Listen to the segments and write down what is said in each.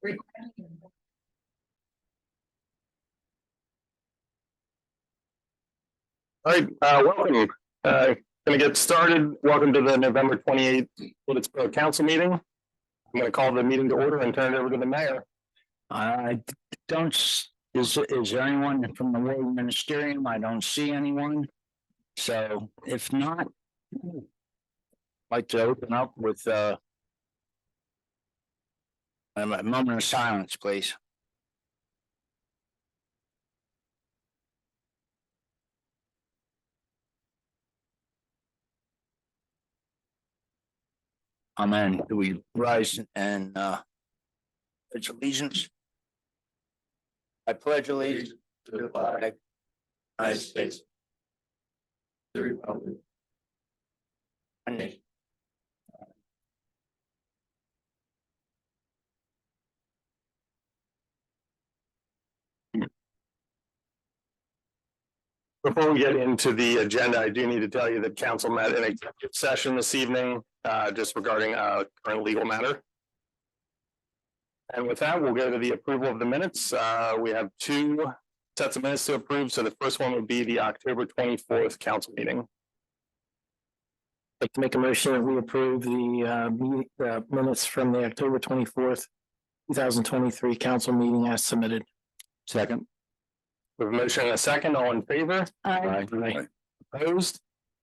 All right, welcome. Going to get started. Welcome to the November 28th Lititz Borough Council Meeting. I'm going to call the meeting to order and turn it over to the mayor. I don't, is there anyone from the ward ministerium? I don't see anyone. So if not, I'd like to open up with a moment of silence, please. Amen. Do we rise and pledge allegiance? I pledge allegiance to the flag of the United States, the Republic, and nation. Before we get into the agenda, I do need to tell you that council met in executive session this evening, just regarding a current legal matter. And with that, we'll go to the approval of the minutes. We have two sets of minutes to approve. So the first one would be the October 24th council meeting. I'd like to make a motion that we approve the minutes from the October 24th, 2023 council meeting as submitted. Second. We have a motion and a second. All in favor? Aye. Opposed?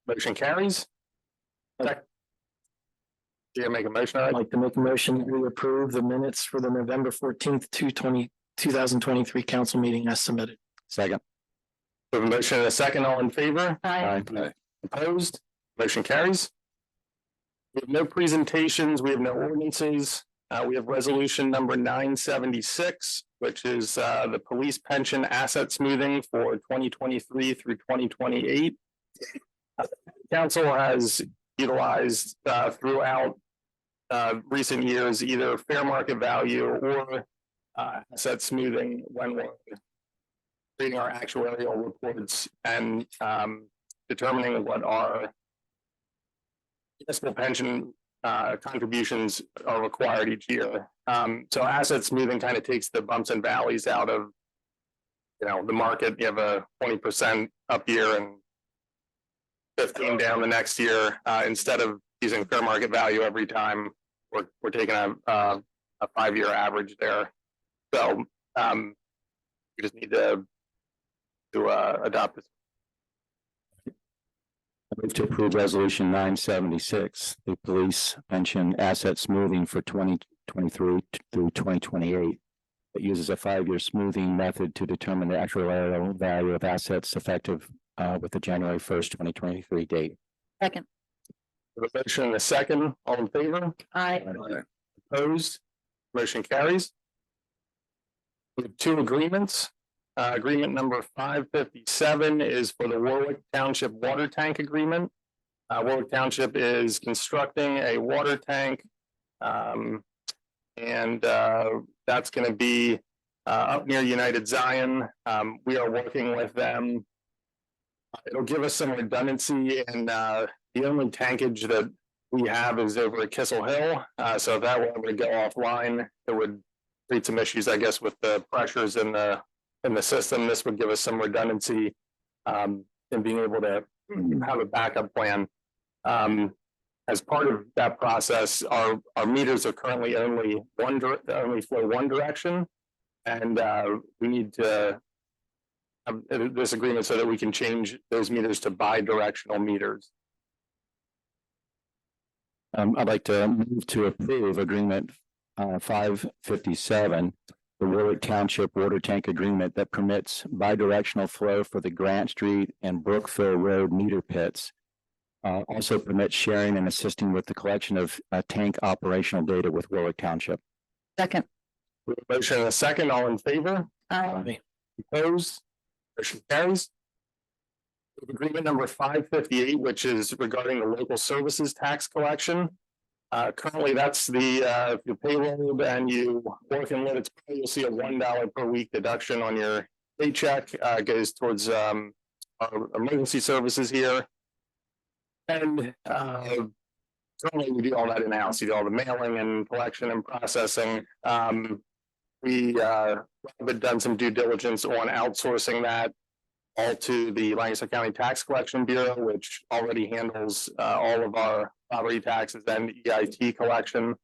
Motion carries. You're gonna make a motion? I'd like to make a motion that we approve the minutes for the November 14th, 2023 council meeting as submitted. Second. We have a motion and a second. All in favor? Aye. Opposed? Motion carries. We have no presentations. We have no ordinances. We have resolution number 976, which is the police pension asset smoothing for 2023 through 2028. Council has utilized throughout recent years either fair market value or asset smoothing when we're creating our actuarial reports and determining what our municipal pension contributions are required each year. So asset smoothing kind of takes the bumps and valleys out of, the market. You have a 20% up year and 15 down the next year. Instead of using fair market value every time, we're taking a 5-year average there. So we just need to adopt this. I move to approve resolution 976, the police pension asset smoothing for 2023 through 2028. It uses a 5-year smoothing method to determine the actuarial value of assets effective with the January 1st, 2023 date. Second. The motion and a second. All in favor? Aye. Opposed? Motion carries. We have two agreements. Agreement number 557 is for the Warwick Township water tank agreement. Warwick Township is constructing a water tank, and that's going to be up near United Zion. We are working with them. It'll give us some redundancy, and the only tankage that we have is over at Kissel Hill. So if that were to go offline, it would create some issues, I guess, with the pressures in the system. This would give us some redundancy in being able to have a backup plan. As part of that process, our meters are currently only flow one direction, and we need to have this agreement so that we can change those meters to bi-directional meters. I'd like to move to approve agreement 557, the Warwick Township water tank agreement that permits bidirectional flow for the Grant Street and Brookville Road meter pits. Also permits sharing and assisting with the collection of tank operational data with Warwick Township. Second. Motion and a second. All in favor? Aye. Opposed? Motion carries. Agreement number 558, which is regarding the local services tax collection. Currently, that's the if you payroll and you work in Lititz, you'll see a $1 per week deduction on your paycheck. Goes towards our emergency services here. And currently we do all that in-house. You do all the mailing and collection and processing. we have done some due diligence on outsourcing that all to the Lancaster County Tax Collection Bureau, which already handles all of our property taxes and EIT collection.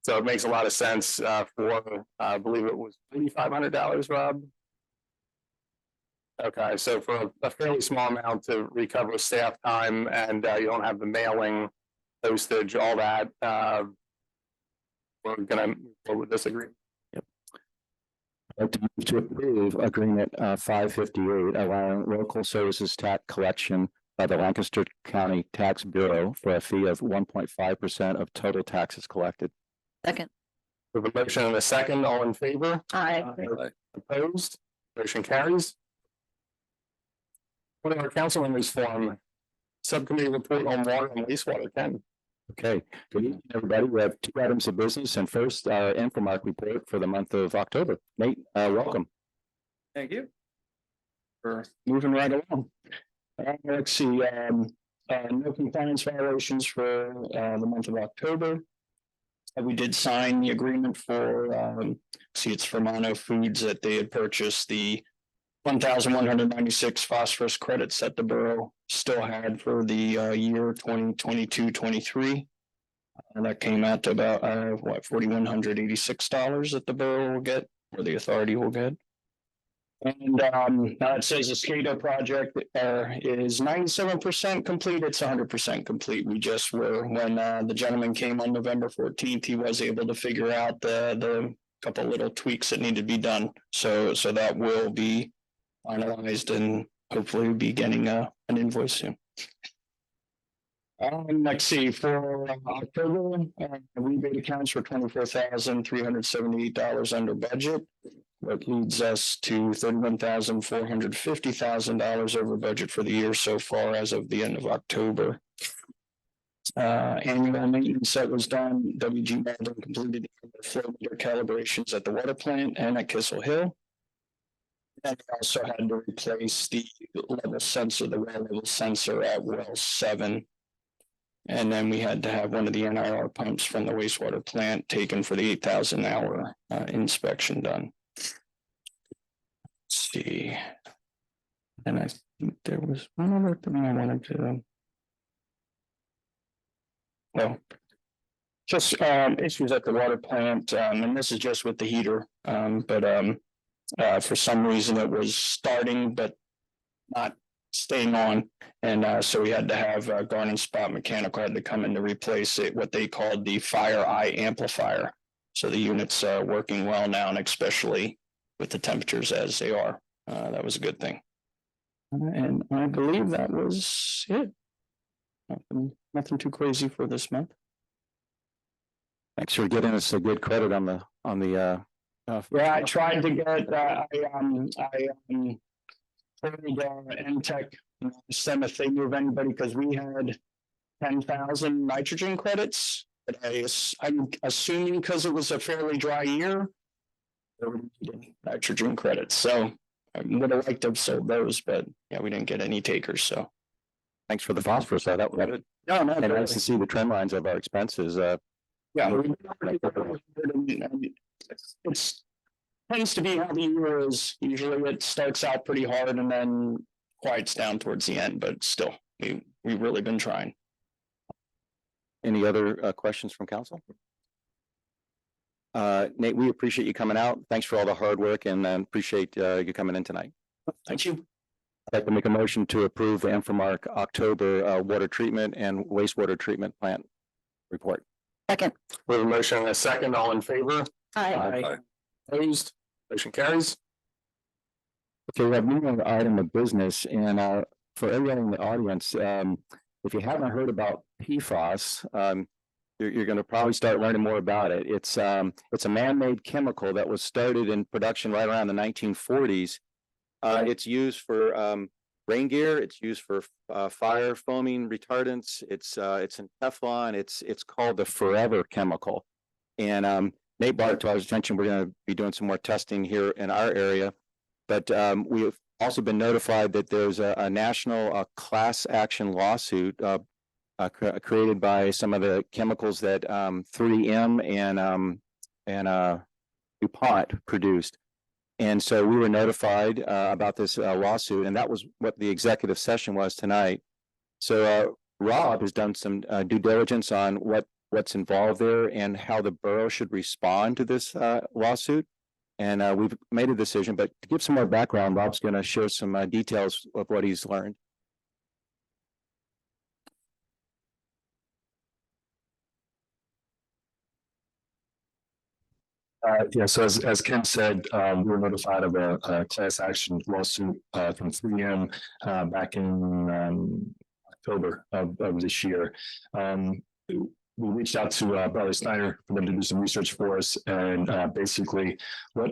So it makes a lot of sense for, I believe it was $3,500, Rob. Okay, so for a fairly small amount to recover staff time and you don't have the mailing, postage, all that. We're gonna move forward with this agreement. I'd like to move to approve agreement 558, allowing local services tax collection by the Lancaster County Tax Bureau for a fee of 1.5% of total taxes collected. Second. We have a motion and a second, all in favor? Aye. Opposed? Motion carries. What are our council members form? Subcommittee report on water and wastewater, Ken. Okay, good evening, everybody. We have 2 items of business, and first, our Infomark report for the month of October. Nate, welcome. Thank you. For moving right along. Let's see, no compliance violations for the month of October. We did sign the agreement for, it's Fermano Foods that they had purchased the 1,196 phosphorus credits that the borough still had for the year 2022-23. And that came out to about $4,186 that the borough will get, or the authority will get. And now it says the SCADA project is 97% complete. It's 100% complete. We just were, when the gentleman came on November 14th, he was able to figure out the couple little tweaks that need to be done. So that will be finalized and hopefully be getting an invoice soon. Let's see, for October, rebate accounts for $24,378 under budget. That leads us to $31,450,000 over budget for the year so far as of the end of October. Annual maintenance that was done, WG Malden completed the flow meter calibrations at the water plant and at Kissel Hill. And we also had to replace the level sensor, the well level sensor at well 7. And then we had to have one of the NIR pumps from the wastewater plant taken for the 8,000 hour inspection done. Let's see. And I think there was one other thing I wanted to. Well, just issues at the water plant, and this is just with the heater, for some reason it was starting but not staying on, and so we had to have Garden Spot Mechanical had to come in to replace it, what they called the fire eye amplifier. So the unit's working well now, and especially with the temperatures as they are, that was a good thing. And I believe that was it. Nothing too crazy for this month. Thanks for getting us a good credit on the Yeah, I tried to get, I told NTech, them if they move anybody, because we had 10,000 nitrogen credits. But I'm assuming because it was a fairly dry year, there were nitrogen credits. So I would have liked to have sold those, but yeah, we didn't get any takers. So thanks for the phosphorus. That was good. no, And nice to see the trend lines of our expenses. Yeah, it's tends to be how the year is. Usually it starts out pretty hard and then quiets down towards the end, but still, we've really been trying. Any other questions from council? Nate, we appreciate you coming out. Thanks for all the hard work and appreciate you coming in tonight. Thank you. I'd like to make a motion to approve the Infomark October water treatment and wastewater treatment plant report. Second. We have a motion and a second, all in favor? Aye. Opposed? Motion carries. Okay, we have one more item of business, and for everyone in the audience, if you haven't heard about PFAS, you're going to probably start learning more about it. It's a man-made chemical that was started in production right around the 1940s. It's used for rain gear. It's used for fire foaming retardants. It's in Teflon. It's called the Forever chemical. And Nate brought it to our attention. We're going to be doing some more testing here in our area, but we've also been notified that there's a national class action lawsuit created by some of the chemicals that 3M and DuPont produced. And so we were notified about this lawsuit, and that was what the executive session was tonight. So Rob has done some due diligence on what's involved there and how the borough should respond to this lawsuit. And we've made a decision, but to give some more background, Rob's going to share some details of what he's learned. Yeah, so as Ken said, we were notified of a class action lawsuit from 3M back in October of this year. We reached out to Barry Snyder for them to do some research for us, and basically what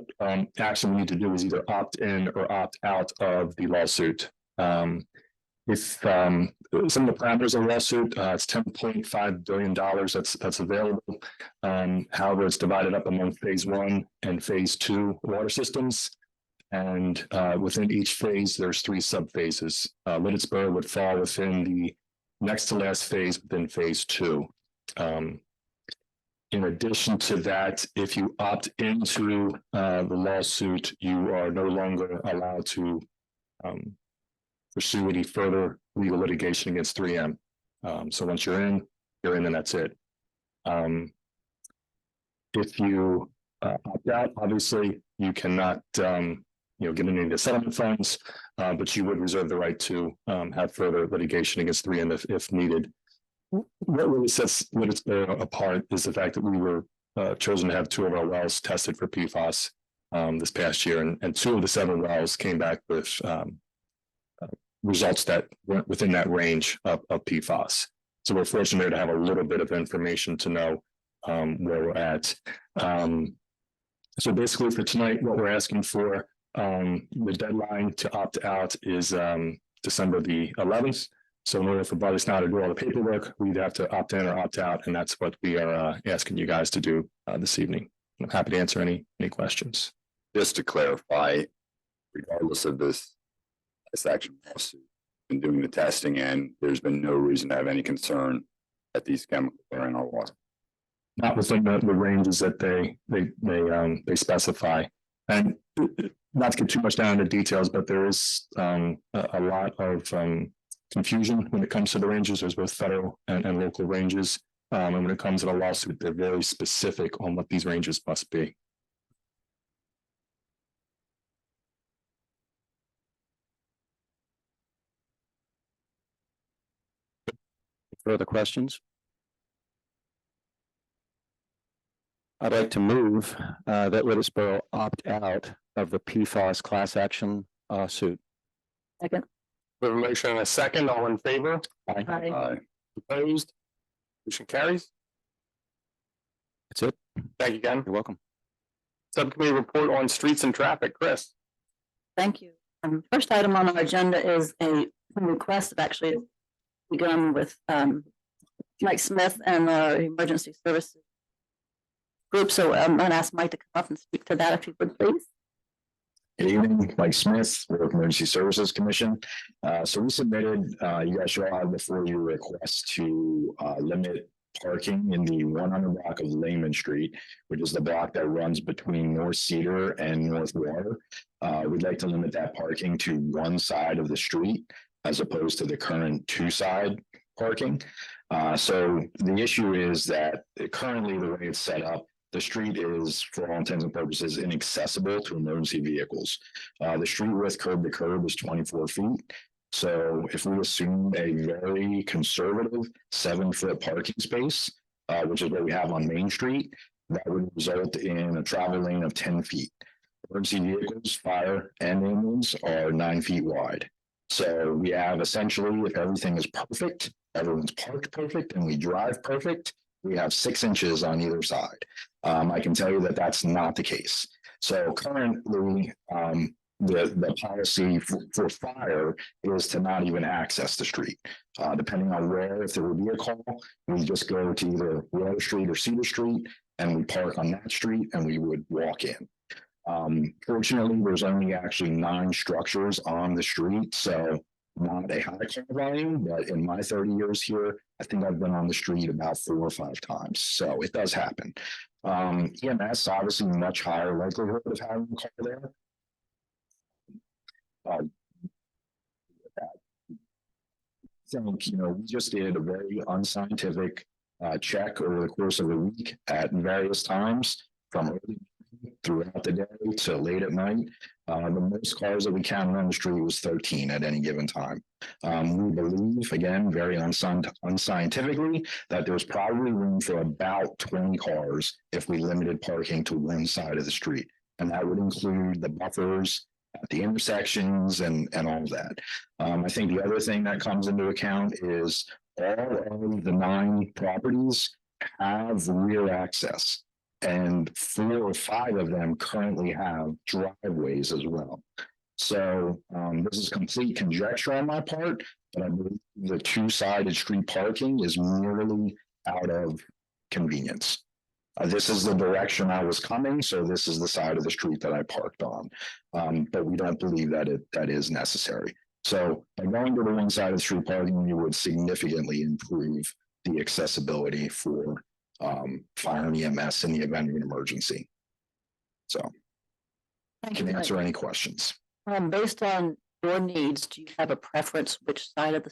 action we need to do is either opt in or opt out of the lawsuit. If some of the parameters of the lawsuit, it's $10.5 billion that's available. However, it's divided up among phase 1 and phase 2 water systems. And within each phase, there's 3 subphases. Lititz Borough would fall within the next to last phase within phase 2. In addition to that, if you opt into the lawsuit, you are no longer allowed to pursue any further legal litigation against 3M. So once you're in, and that's it. If you opt out, obviously you cannot, get any of the settlement funds, but you would reserve the right to have further litigation against 3M if needed. What really sets Lititz Borough apart is the fact that we were chosen to have 2 of our wells tested for PFAS this past year, and 2 of the 7 wells came back with results that went within that range of PFAS. So we're fortunate to have a little bit of information to know where we're at. So basically for tonight, what we're asking for, the deadline to opt out is December the 11th. So in order for Barry Snyder to do all the paperwork, we'd have to opt in or opt out, and that's what we are asking you guys to do this evening. I'm happy to answer any questions. Just to clarify, regardless of this action lawsuit, been doing the testing, and there's been no reason to have any concern that these chemicals are in our water. Not within the ranges that they specify, and not to get too much down into details, but there is a lot of confusion when it comes to the ranges. There's both federal and local ranges, and when it comes to the lawsuit, they're very specific on what these ranges must be. Further questions? I'd like to move that Lititz Borough opt out of the PFAS class action suit. Second. We have a motion and a second. All in favor? Aye. Opposed? Motion carries. That's it. Thank you, Ken. You're welcome. Subcommittee report on streets and traffic. Chris. Thank you. First item on our agenda is a request that actually begun with Mike Smith and the Emergency Services Group. So I'm going to ask Mike to come up and speak to that if you would, please. Good evening, Mike Smith, with Emergency Services Commission. So we submitted, you guys should all have before you a request to limit parking in the 100 block of Lehman Street, which is the block that runs between North Cedar and North Water. We'd like to limit that parking to one side of the street as opposed to the current 2-side parking. So the issue is that currently the way it's set up, the street is, for all intents and purposes, inaccessible to emergency vehicles. The street width curb to curb is 24 feet. So if we assume a very conservative 7-foot parking space, which is what we have on Main Street, that would result in a travel lane of 10 feet. Emergency vehicles, fire, and ambulance are 9 feet wide. So we have essentially, if everything is perfect, everyone's parked perfect, and we drive perfect, we have 6 inches on either side. I can tell you that that's not the case. So currently, the policy for fire is to not even access the street. Depending on where, if there would be a call, we just go to either Water Street or Cedar Street, and we park on that street, and we would walk in. Fortunately, there's only actually 9 structures on the street, so not a high call volume, but in my 30 years here, I think I've been on the street about 4 or 5 times. So it does happen. EMS, obviously much higher likelihood of having a car there. We just did a very unscientific check over the course of a week at various times from early throughout the day to late at night. The most cars that we counted on the street was 13 at any given time. We believe, again, very unscientifically, that there's probably room for about 20 cars if we limited parking to one side of the street. And that would include the buffers at the intersections and all of that. I think the other thing that comes into account is all of the 9 properties have rear access, and 4 or 5 of them currently have driveways as well. So this is complete conjecture on my part, but I believe the 2-sided street parking is merely out of convenience. This is the direction I was coming, so this is the side of the street that I parked on. But we don't believe that that is necessary. So by going to the one side of the street parking, you would significantly improve the accessibility for fire and EMS in the event of an emergency. So Thank can you. answer any questions. Based on your needs, do you have a preference which side of the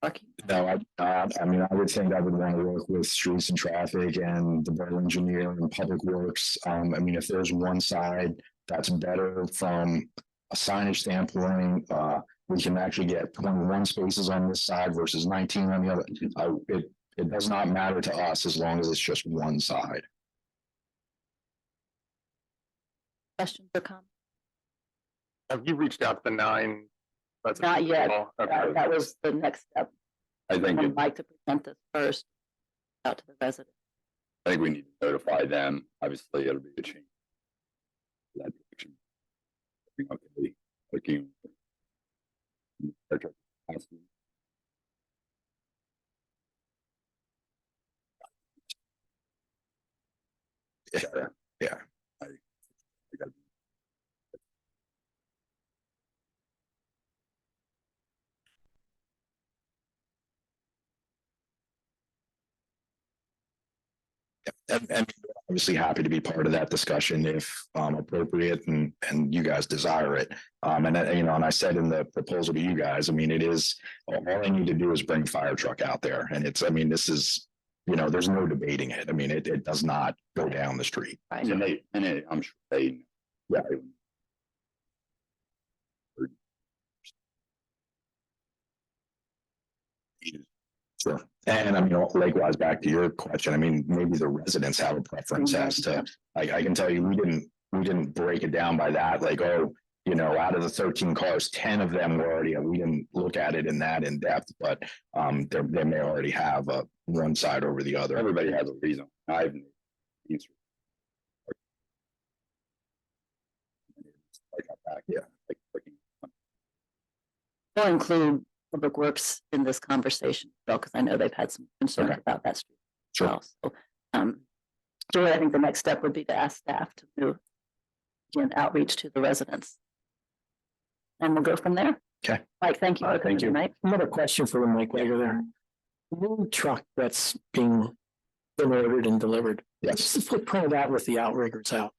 parking? No, I mean, I would think I would want to work with streets and traffic and the borough engineer and public works. I mean, if there's one side that's better from a signage standpoint, we can actually get 21 spaces on this side versus 19 on the other. It does not matter to us as long as it's just one side. Questions or comments? Have you reached out to the 9? Not yet. Okay. That was the next step. I think, I'd like to present this first out to the residents. I think we need to notify them. Obviously, it'll be a change. That direction. Okay. Looking. Yeah. And obviously happy to be part of that discussion if appropriate and you guys desire it. And I said in the proposal to you guys, I mean, it is all I need to do is bring fire truck out there, and this is, there's no debating it. I mean, it does not go down the street. Right. And I'm sure they. Yeah. Sure. And I mean, likewise, back to your question, I mean, maybe the residents have a preference as to, I can tell you, we didn't break it down by that, like, oh, out of the 13 cars, 10 of them were already, we didn't look at it in that in depth, but they may already have one side over the other. Everybody has a reason. I've answered. Yeah. We'll include Public Works in this conversation, because I know they've had some concerns Okay. about that street. Sure. Well. So I think the next step would be to ask staff to do outreach to the residents. And we'll go from there. Okay. Mike, thank you. for coming Thank you. tonight. Another question for Mike Wager there. The new truck that's being ordered and delivered. What's Yes. the footprint of that with the outriggers out?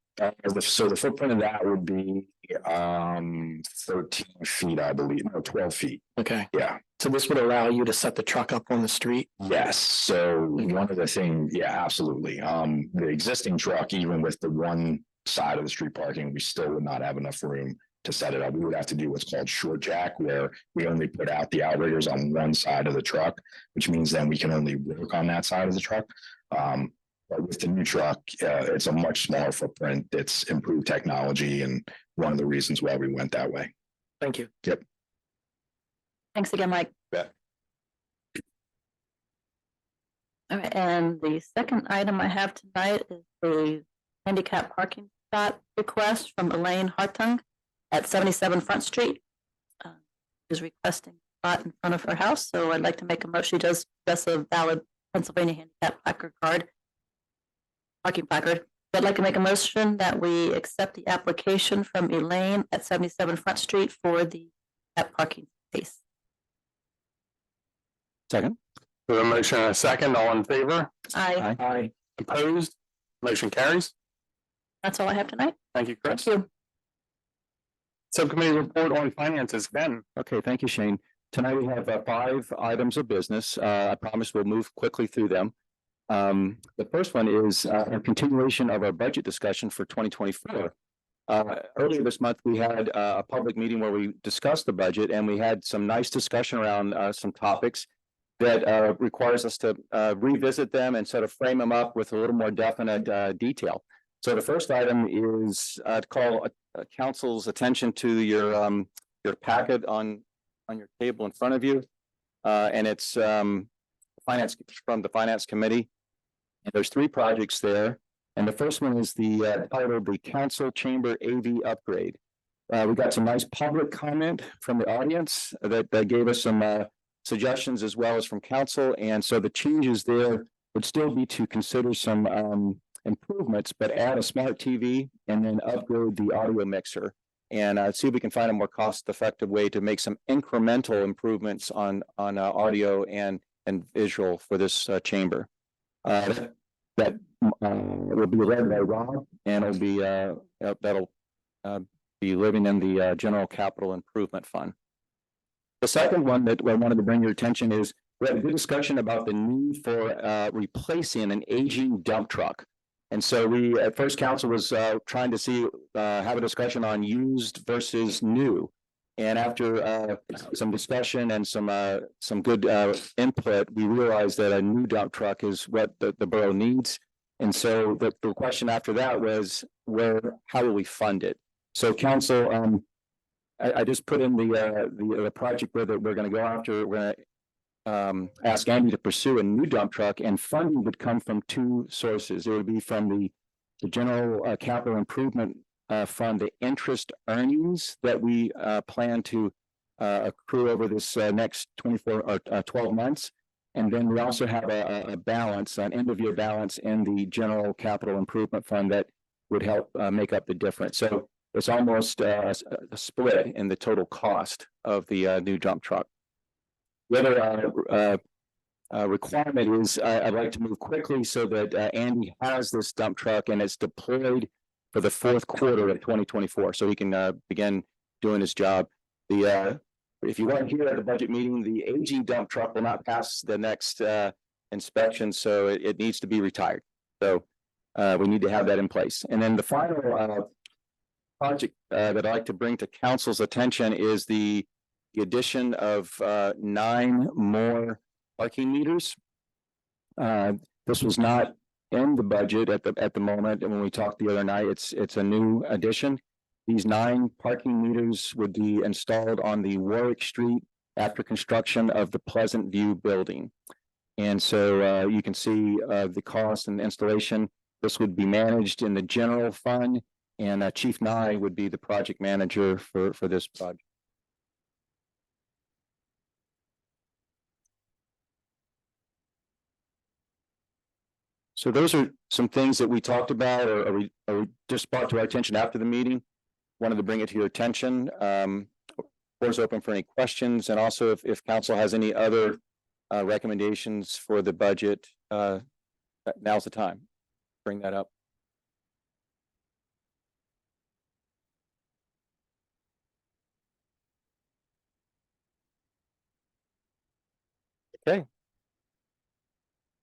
So the footprint of that would be 13 feet, I believe, no, 12 feet. Okay, Yeah. so this would allow you to set the truck up on the street? Yes, so one of the things, yeah, absolutely. The existing truck, even with the one side of the street parking, we still would not have enough room to set it up. We would have to do what's called short jack, where we only put out the outriggers on one side of the truck, which means then we can only work on that side of the truck. But with the new truck, it's a much smaller footprint. It's improved technology, and one of the reasons why we went that way. Thank you. Yep. Thanks again, Mike. Bet. All right, and the second item I have tonight is the handicap parking spot request from Elaine Hartung at 77 Front Street. Is requesting a spot in front of her house, so I'd like to make a motion. She does possess a valid Pennsylvania handicap placard parking placard. I'd like to make a motion that we accept the application from Elaine at 77 Front Street for the parking space. Second. So a motion and a second, all in favor? Aye. Aye. Opposed? Motion carries. That's all I have tonight. Thank you, Chris. Thank you. Subcommittee report on finances, Ben. Okay, thank you, Shane. Tonight we have 5 items of business. I promise we'll move quickly through them. The first one is a continuation of our budget discussion for 2024. Earlier this month, we had a public meeting where we discussed the budget, and we had some nice discussion around some topics that requires us to revisit them and sort of frame them up with a little more definite detail. So the first item is to call council's attention to your packet on your table in front of you. And it's finance from the finance committee. And there's 3 projects there. And the first one is the titled the council chamber AV upgrade. We got some nice public comment from the audience that gave us some suggestions as well as from council. And so the changes there would still be to consider some improvements, but add a smart TV and then upgrade the audio mixer and see if we can find a more cost-effective way to make some incremental improvements on audio and visual for this chamber. That will be led by Rob, and it'll be that'll be living in the general capital improvement fund. The second one that I wanted to bring your attention is we had a good discussion about the need for replacing an aging dump truck. And so we, at first council was trying to see, have a discussion on used versus new. And after some discussion and some good input, we realized that a new dump truck is what the borough needs. And so the question after that was how will we fund it? So council, I just put in the project where we're going to go after. We're going to ask Andy to pursue a new dump truck, and funding would come from 2 sources. It would be from the general capital improvement fund, the interest earnings that we plan to accrue over this next 24 or 12 months. And then we also have a balance, an end of year balance in the general capital improvement fund that would help make up the difference. So it's almost a split in the total cost of the new dump truck. The other requirement is I'd like to move quickly so that Andy has this dump truck and it's deployed for the 4th quarter of 2024, so he can begin doing his job. If you weren't here at the budget meeting, the aging dump truck will not pass the next inspection, so it needs to be retired. So we need to have that in place. And then the final project that I'd like to bring to council's attention is the addition of 9 more parking meters. This was not in the budget at the moment, and when we talked the other night, it's a new addition. These 9 parking meters would be installed on the Warwick Street after construction of the Pleasant View building. And so you can see the cost and the installation. This would be managed in the general fund, and Chief Nye would be the project manager for this project. So those are some things that we talked about or we just brought to our attention after the meeting. Wanted to bring it to your attention. Floor is open for any questions, and also if council has any other recommendations for the budget, now's the time. Bring that up. Okay.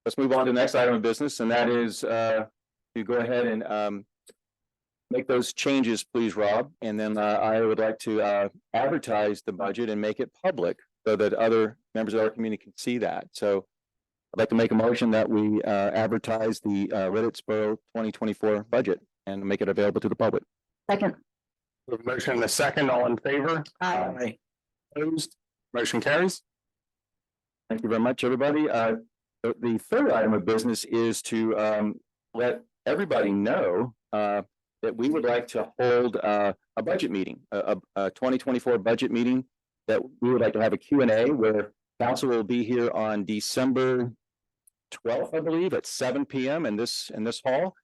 Let's move on to the next item of business, and that is you go ahead and make those changes, please, Rob. And then I would like to advertise the budget and make it public so that other members of our community can see that. So I'd like to make a motion that we advertise the Lititz Borough 2024 budget and make it available to the public. Second. We have a motion and a second. All in favor? Aye. Opposed? Motion carries. Thank you very much, everybody. The third item of business is to let everybody know that we would like to hold a budget meeting, a 2024 budget meeting, that we would like to have a Q&A where council will be here on December 12th, I believe, at 7 p.m. in this hall.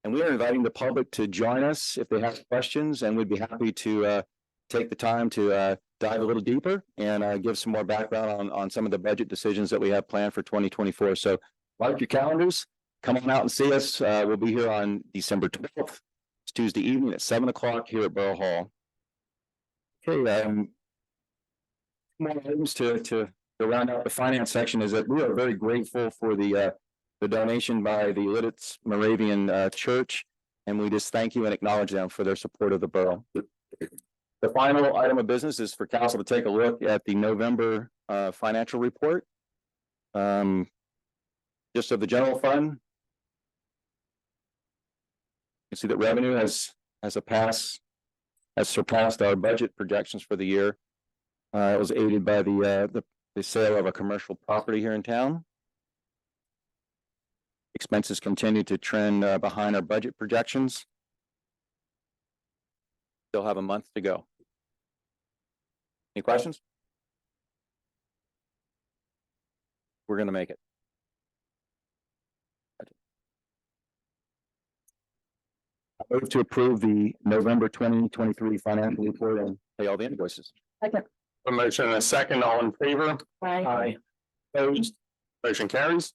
And we are inviting the public to join us if they have questions, and we'd be happy to take the time to dive a little deeper and give some more background on some of the budget decisions that we have planned for 2024. So mark your calendars. come on out and see us. We'll be here on December 12th. It's Tuesday evening at 7 o'clock here at Borough Hall. Okay, more items to round out the finance section is that we are very grateful for the donation by the Lititz Moravian Church. And we just thank you and acknowledge them for their support of the borough. The final item of business is for council to take a look at the November financial report. Just of the general fund. You can see that revenue has surpassed our budget projections for the year. It was aided by the sale of a commercial property here in town. Expenses continue to trend behind our budget projections. Still have a month to go. Any questions? We're going to make it. I move to approve the November 2023 financial report and pay all the invoices. Second. A motion and a second, all in favor? Aye. Opposed? Motion carries.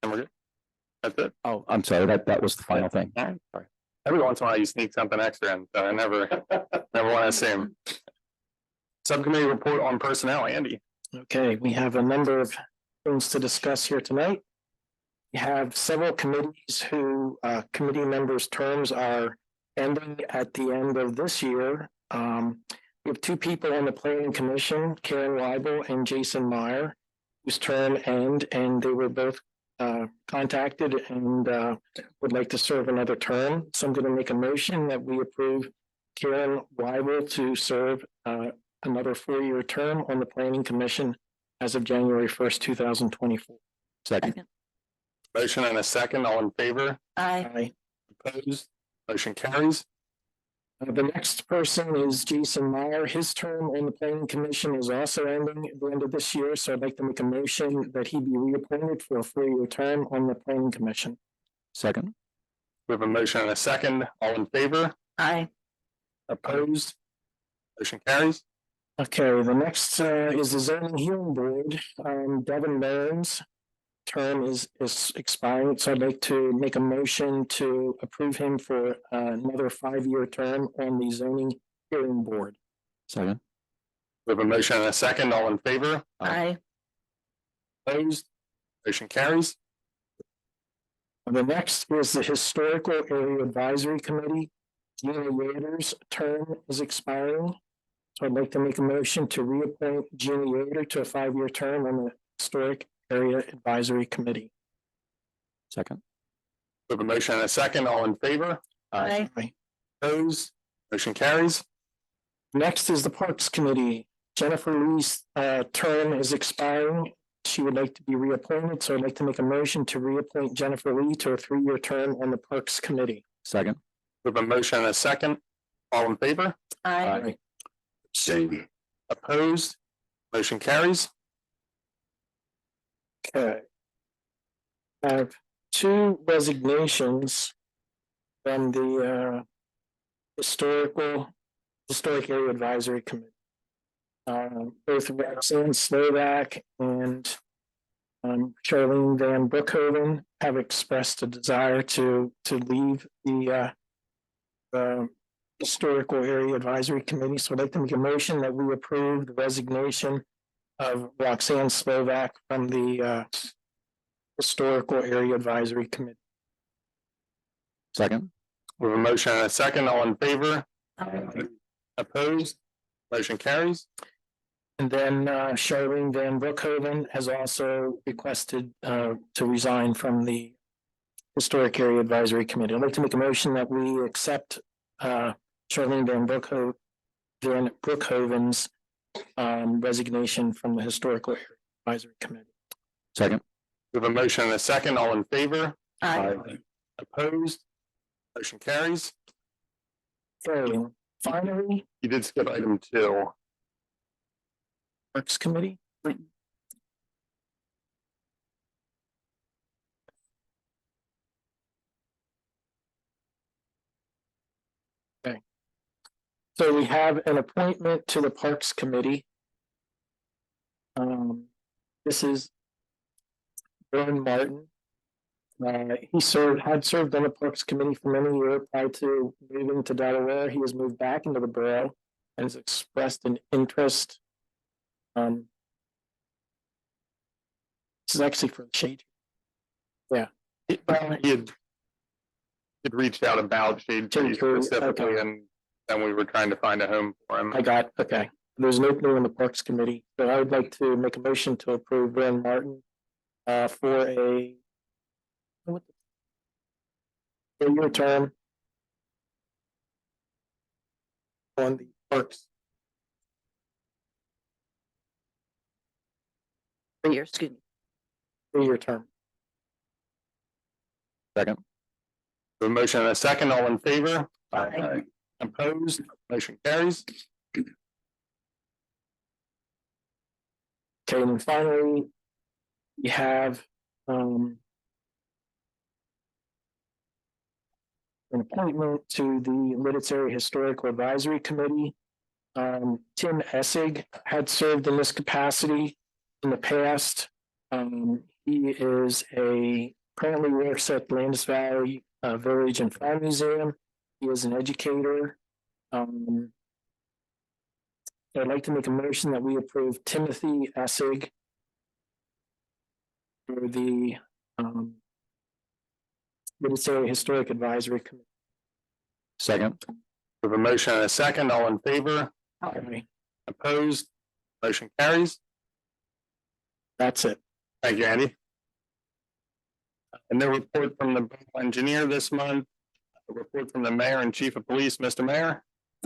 And we're good. That's it. Oh, I'm sorry, that was the final thing. All right, sorry. Every once in a while you sneak something extra in, so I never want to assume. Subcommittee report on personnel, Andy. Okay, we have a number of things to discuss here tonight. We have several committees who committee members' terms are ending at the end of this year. We have two people on the planning commission, Karen Weibel and Jason Meyer, whose term end, and they were both contacted and would like to serve another term. So I'm going to make a motion that we approve Karen Weibel to serve another 4-year term on the planning commission as of January 1st, 2024. Second. Motion and a second, all in favor? Aye. Opposed? Motion carries. The next person is Jason Meyer. His term on the planning commission is also ending at the end of this year, so I'd like to make a motion that he be reappointed for a 4-year term on the planning commission. Second. We have a motion and a second, all in favor? Aye. Opposed? Motion carries. Okay, the next is the zoning hearing board. Devin Burns' term is expiring, so I'd like to make a motion to approve him for another 5-year term on the zoning hearing board. Second. We have a motion and a second, all in favor? Aye. Opposed? Motion carries. The next is the historical area advisory committee. Gina Yater's term is expiring. So I'd like to make a motion to reappoint Gina Yater to a 5-year term on the historic area advisory committee. Second. We have a motion and a second, all in favor? Aye. Opposed? Motion carries. Next is the Parks Committee. Jennifer Lee's term is expiring. She would like to be reappointed, so I'd like to make a motion to reappoint Jennifer Lee to a 3-year term on the Parks Committee. Second. We have a motion and a second, all in favor? Aye. Same. Opposed? Motion carries. Okay. I have 2 resignations from the historic area advisory committee. Both Roxanne Slovak and Charlene Van Brookhoven have expressed a desire to leave the historical area advisory committee. So I'd like to make a motion that we approve the resignation of Roxanne Slovak from the historical area advisory committee. Second. We have a motion and a second, all in favor? Aye. Opposed? Motion carries. And then Charlene Van Brookhoven has also requested to resign from the historic area advisory committee. I'd like to make a motion that we accept Charlene Van Brookhoven's resignation from the historical area advisory committee. Second. We have a motion and a second, all in favor? Aye. Opposed? Motion carries. Okay, finally, You did skip item 2. Parks Committee. Okay. So we have an appointment to the Parks Committee. This is Vern Martin. He had served on the Parks Committee for many years prior to moving to Delaware. He has moved back into the borough and has expressed an interest. This is actually for Shade. He had reached out about Shade Tree specifically, and then we were trying to find a home for him. Okay. There's an opening on the Parks Committee, so I would like to make a motion to approve Vern Martin for a 4-year term on the Parks. 3 years, excuse me. 3-year term. A motion and a second, all in favor? Aye. Opposed, motion carries. Okay, and then finally, we have an appointment to the Lititz Area Historical Advisory Committee. Tim Essig had served in this capacity in the past. He is currently works at Landis Valley Village and Farm Museum. He is an educator. I'd like to make a motion that we approve Timothy Essig for the Lititz Area Historic Advisory Committee. Second. We have a motion and a second, all in favor? Aye. Opposed, motion carries. That's it. Thank you, Andy. And no report from the borough engineer this month. A report from the mayor and chief of police, Mr. Mayor.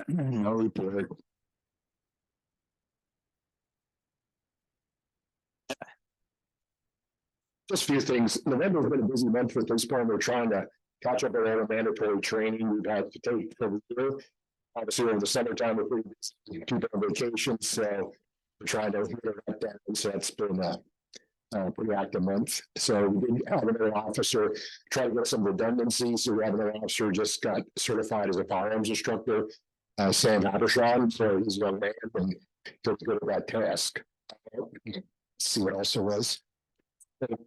No report. Just a few things. November has been a busy month for this point. We're trying to catch up on all the mandatory training we've had to take over the year. Obviously, over the summertime, we're people on vacation, so we're trying to get that down. So it's been a pretty active month. So we did have another officer try to get some redundancy. So we have another officer just got certified as a firearms instructor, Sam Habershon. So he's a young man and he'll go to that task. See what else there was.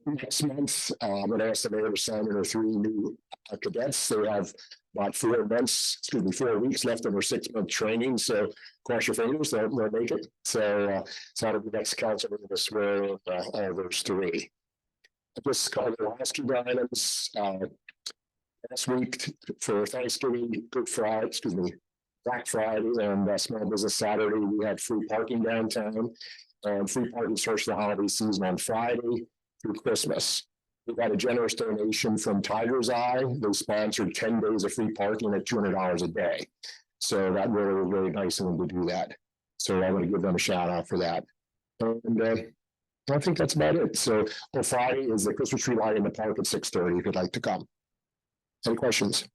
Next month, I'm going to ask the mayor to sign in our 3 new cadets. They have about 4 weeks left of their 6-month training. So cross your fingers, they'll make it. So that'll be next council meeting to swear in all those 3. I just called the last 2 items. Last week for Thanksgiving, Black Friday and Small Business Saturday, we had free parking downtown. And free parking starts the holiday season on Friday through Christmas. We got a generous donation from Tiger's Eye. They sponsored 10 days of free parking at $200 a day. So that really was really nice of them to do that. So I want to give them a shout out for that. And I think that's about it. So on Friday is the Christmas tree light in the park at 6:30 if you'd like to come. Any questions?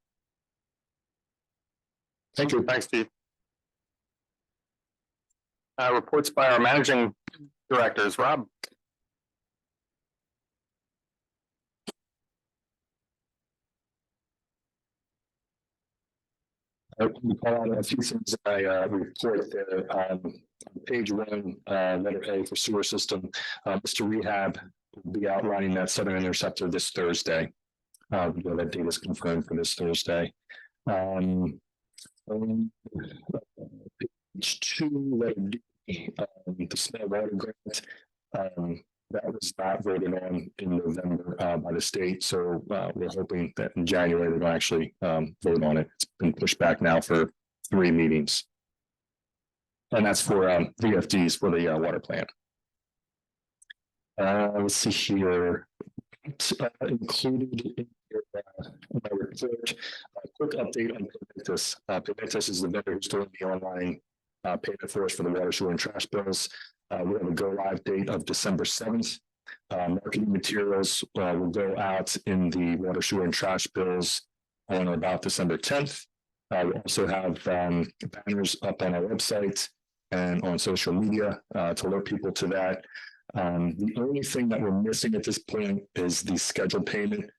Thank you. Thanks, Steve. Reports by our managing directors, Rob. We call out a few things in my report there. On page 1, letter A for sewer system. Mr. Rehab will be outlining that southern interceptor this Thursday. That date is confirmed for this Thursday. Page 2, letter D, the small water grant. That was not voted on in November by the state, so we're hoping that in January they'll actually vote on it. It's been pushed back now for 3 meetings. And that's for VFDs for the water plant. Let's see here. Included in my report, a quick update on Paymentus. Paymentus is the vendor who's doing the online payment for us for the water, sewer, and trash bills. We have a go live date of December 7th. Marketing materials will go out in the water, sewer, and trash bills on or about December 10th. We also have banners up on our website and on social media to alert people to that. The only thing that we're missing at this point is the scheduled payment.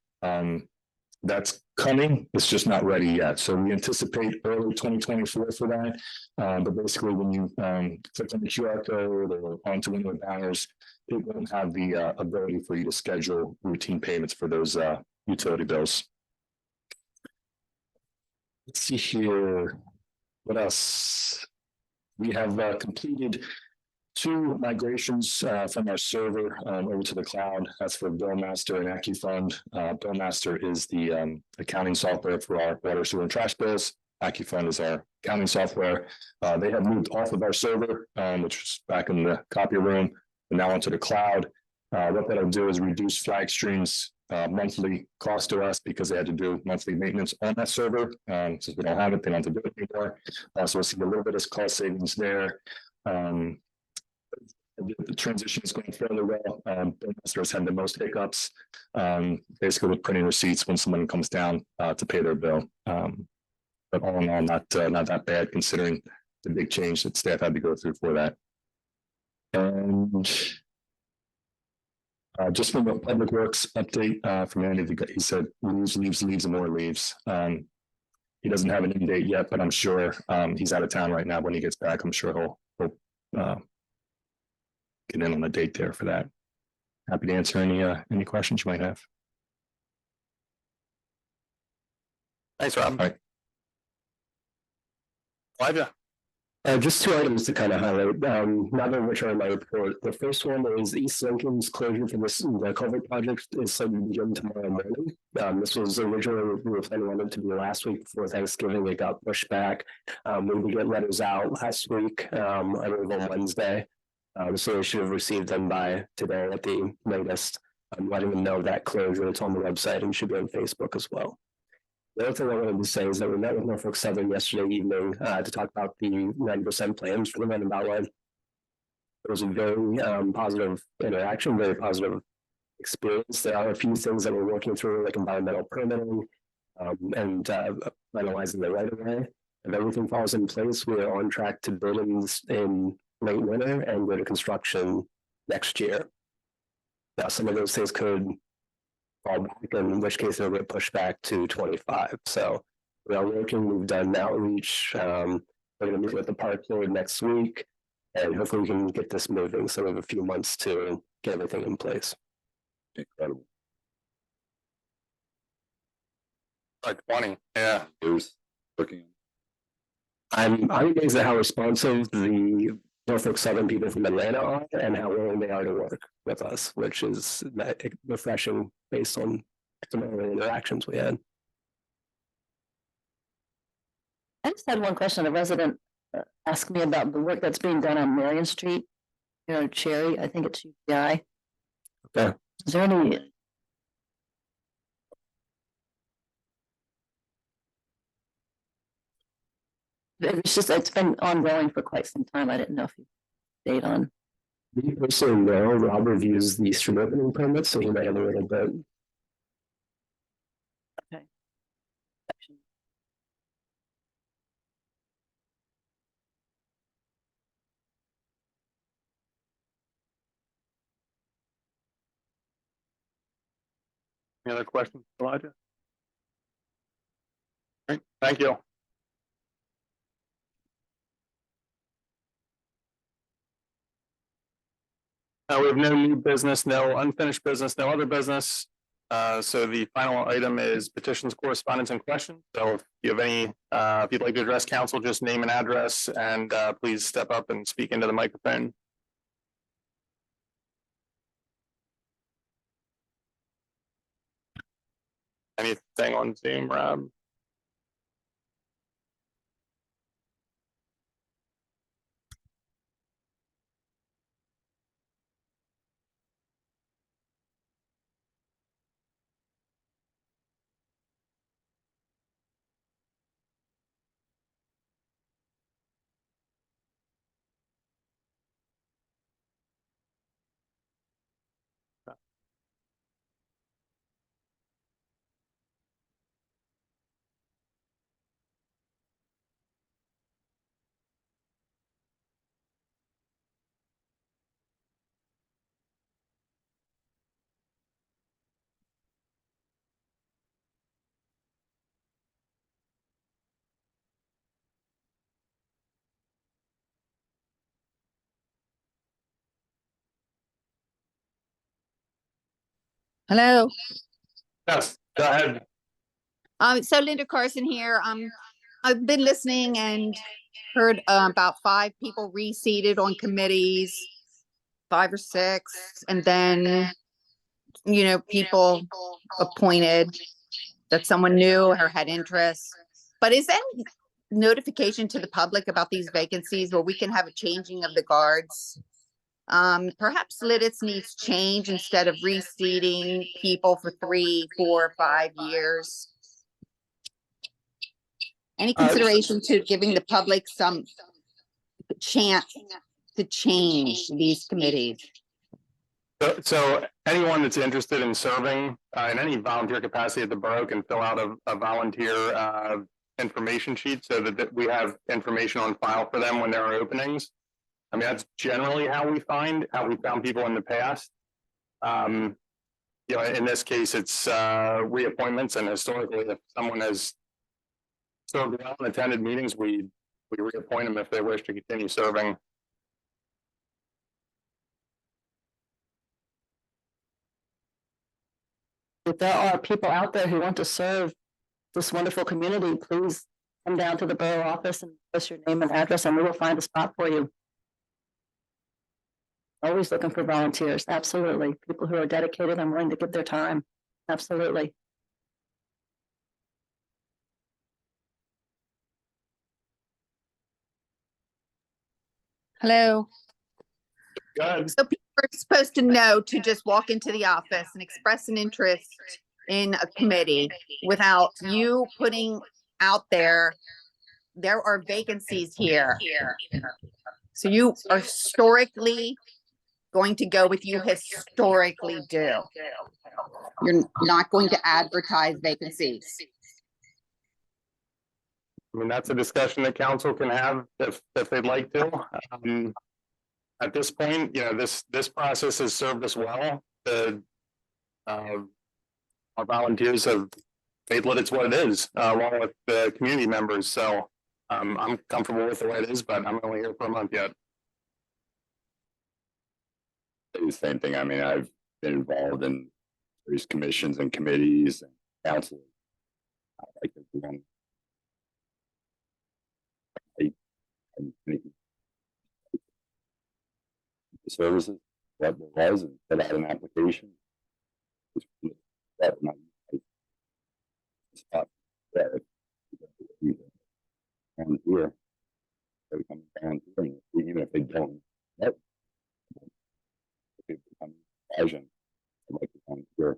That's coming, it's just not ready yet. So we anticipate early 2024 for that. But basically when you click on the QR code or onto one of the banners, it won't have the ability for you to schedule routine payments for those utility bills. Let's see here. What else? We have completed 2 migrations from our server over to the cloud. That's for Billmaster and AccuFund. Billmaster is the accounting software for our water, sewer, and trash bills. AccuFund is our accounting software. They have moved off of our server, which was back in the copy room, and now onto the cloud. What that'll do is reduce flag streams monthly cost to us because they had to do monthly maintenance on that server. Since we don't have it, they don't have to do it anymore. So we'll see a little bit of cost savings there. The transition is going fairly well. Billmaster has had the most hiccups, basically with printing receipts when someone comes down to pay their bill. But all in all, not that bad considering the big change that staff had to go through for that. And just from a public works update from Andy, he said leaves, and more leaves. He doesn't have an end date yet, but I'm sure he's out of town right now. When he gets back, I'm sure he'll get in on a date there for that. Happy to answer any questions you might have. Thanks, Rob. All right. Elijah. Just 2 items to kind of highlight, neither of which are in my report. The first one is East Lincoln's closure for the culvert project is slated to begin tomorrow morning. This was originally, we were planning on it to be last week before Thanksgiving. It got pushed back. We would get letters out last week, I believe on Wednesday. So they should have received them by today at the latest. I'm letting them know that closure. It's on the website and should be on Facebook as well. The other thing I wanted to say is that we met with Norfolk Southern yesterday evening to talk about the 90% plans for the roundabout line. It was a very positive interaction, very positive experience. There are a few things that we're working through, like environmental permitting and finalizing the right of way. If everything falls in place, we are on track to build in late winter and go to construction next year. Now, some of those things could fall back, in which case it'll get pushed back to 25. So we are working, we've done outreach. We're going to meet with the park board next week, and hopefully we can get this moving. So we have a few months to get everything in place. Incredible. Like 20. Yeah. Here's looking. I'm amazed at how responsive the Norfolk Southern people from Atlanta are and how willing they are to work with us, which is refreshing based on some of the interactions we had. I just had one question. A resident asked me about the work that's being done on Marion Street, Cherry. I think it's UPI. Okay. Is there any? It's been ongoing for quite some time. I didn't know if you date on. Me personally, no. Rob reviews the street opening permits, so he might have a little bit. Okay. Any other questions, Elijah? Great, thank you. We have no new business, no unfinished business, no other business. So the final item is petitions, correspondence, and questions. So if you have any, if you'd like to address council, just name and address, and please step up and speak into the microphone. Anything on Zoom, Rob? Hello. Yes, go ahead. So Linda Carson here. I've been listening and heard about 5 people reseated on committees, 5 or 6, and then, people appointed that someone knew or had interest. But is there any notification to the public about these vacancies where we can have a changing of the guards? Perhaps Lititz needs change instead of reseating people for 3, 4, 5 years. Any consideration to giving the public some chance to change these committees? So anyone that's interested in serving in any volunteer capacity at the borough can fill out a volunteer information sheet so that we have information on file for them when there are openings. I mean, that's generally how we found people in the past. In this case, it's reappointments, and historically, if someone has served well and attended meetings, we reappoint them if they wish to continue serving. If there are people out there who want to serve this wonderful community, please come down to the borough office and post your name and address, and we will find a spot for you. Always looking for volunteers. Absolutely. People who are dedicated and willing to give their time. Absolutely. Hello. Good. So people are supposed to know to just walk into the office and express an interest in a committee without you putting out there are vacancies here. So you are historically going to go with you historically do. You're not going to advertise vacancies. I mean, that's a discussion that council can have if they'd like to. At this point, this process has served us well. Our volunteers have made Lititz what it is, along with the community members. So I'm comfortable with the way it is, but I'm only here for a month yet. The same thing. I mean, I've been involved in various commissions and committees and council. I like to do them. The services, what there was, and fill out an application. That might spot there. And here, they come down here, even if they don't. People become Asian. I'd like to come here.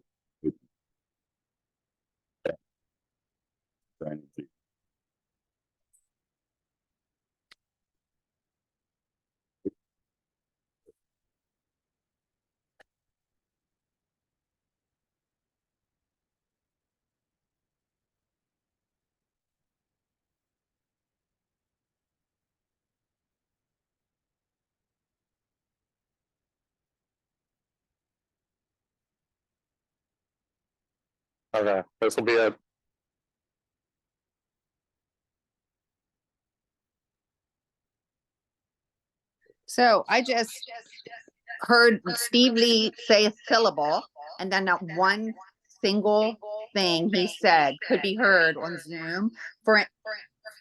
Okay, this will be a So I just heard Steve Lee say a syllable and then not one single thing he said could be heard on Zoom. For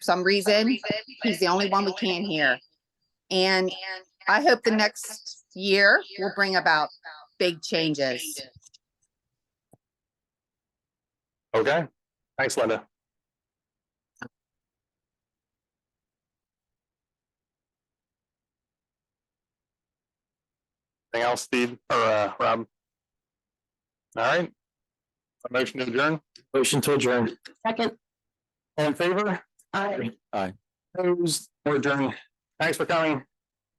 some reason, he's the only one we can't hear. And I hope the next year will bring about big changes. okay. Thanks, Linda. Anything else, Steve or Rob? All right. A motion to adjourn. Motion to adjourn. Second. All in favor? Aye. Opposed? We're adjourned. Thanks for coming.